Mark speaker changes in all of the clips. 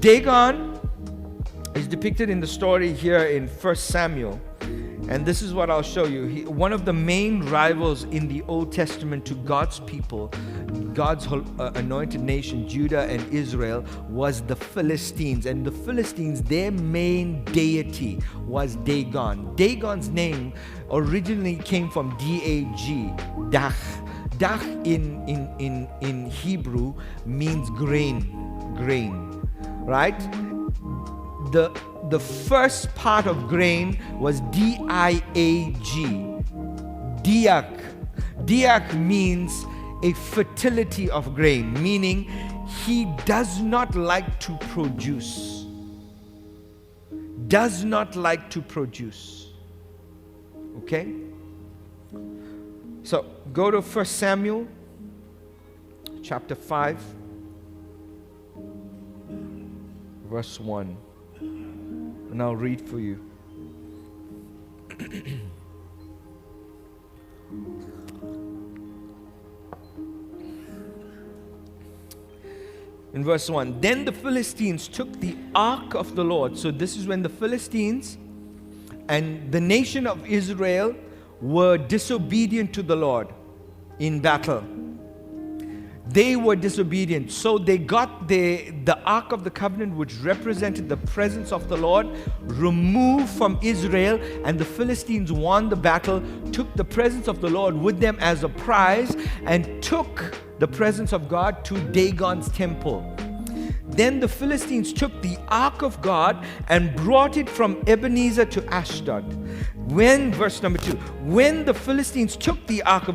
Speaker 1: Dagon is depicted in the story here in 1 Samuel. And this is what I'll show you. One of the main rivals in the Old Testament to God's people, God's anointed nation, Judah and Israel, was the Philistines. And the Philistines, their main deity was Dagon. Dagon's name originally came from D-A-G, Dah. Dah in Hebrew means grain, right? The first part of grain was D-I-A-G, diak. Diak means a fertility of grain, meaning he does not like to produce. Does not like to produce. Okay? So go to 1 Samuel chapter 5, verse 1. And I'll read for you. In verse 1, then the Philistines took the ark of the Lord. So this is when the Philistines and the nation of Israel were disobedient to the Lord in battle. They were disobedient. So they got the Ark of the Covenant, which represented the presence of the Lord, removed from Israel, and the Philistines won the battle, took the presence of the Lord with them as a prize, and took the presence of God to Dagon's temple. Then the Philistines took the Ark of God and brought it from Ebenezer to Ashdod. Verse number 2, when the Philistines took the Ark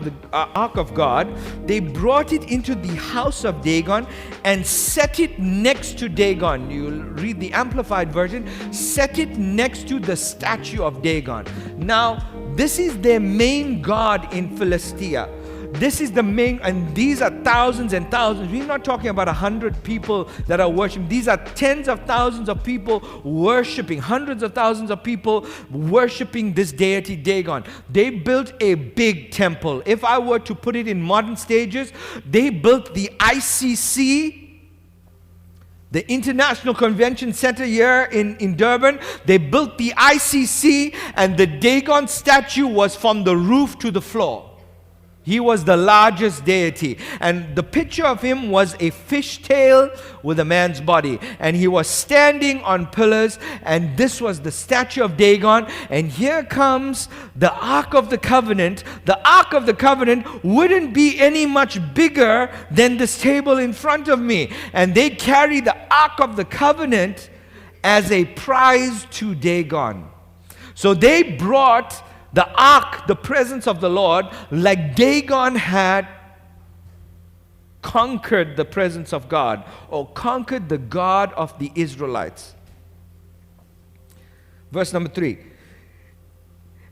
Speaker 1: of God, they brought it into the house of Dagon and set it next to Dagon. You'll read the Amplified version. Set it next to the statue of Dagon. Now, this is their main god in Philistia. This is the main, and these are thousands and thousands. We're not talking about 100 people that are worshiping. These are tens of thousands of people worshiping, hundreds of thousands of people worshiping this deity Dagon. They built a big temple. If I were to put it in modern stages, they built the ICC, the International Convention Center here in Durban. They built the ICC, and the Dagon statue was from the roof to the floor. He was the largest deity, and the picture of him was a fishtail with a man's body, and he was standing on pillars, and this was the statue of Dagon. And here comes the Ark of the Covenant. The Ark of the Covenant wouldn't be any much bigger than this table in front of me, and they carry the Ark of the Covenant as a prize to Dagon. So they brought the ark, the presence of the Lord, like Dagon had conquered the presence of God, or conquered the God of the Israelites. Verse number 3.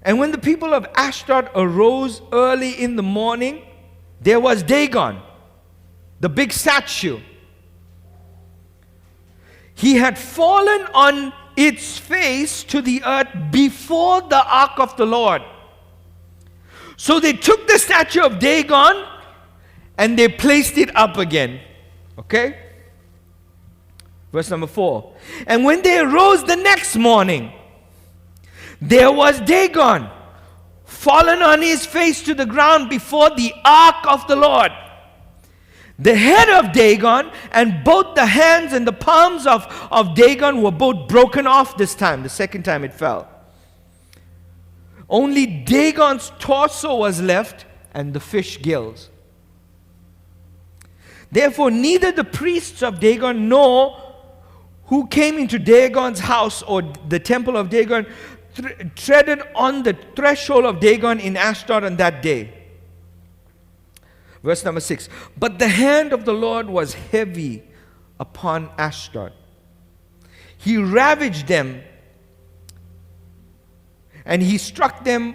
Speaker 1: And when the people of Ashdod arose early in the morning, there was Dagon, the big statue. He had fallen on its face to the earth before the ark of the Lord. So they took the statue of Dagon and they placed it up again. Okay? Verse number 4. And when they arose the next morning, there was Dagon, fallen on his face to the ground before the ark of the Lord. The head of Dagon and both the hands and the palms of Dagon were both broken off this time, the second time it fell. Only Dagon's torso was left and the fish gills. Therefore, neither the priests of Dagon nor who came into Dagon's house or the temple of Dagon treaded on the threshold of Dagon in Ashdod on that day. Verse number 6. But the hand of the Lord was heavy upon Ashdod. He ravaged them, and he struck them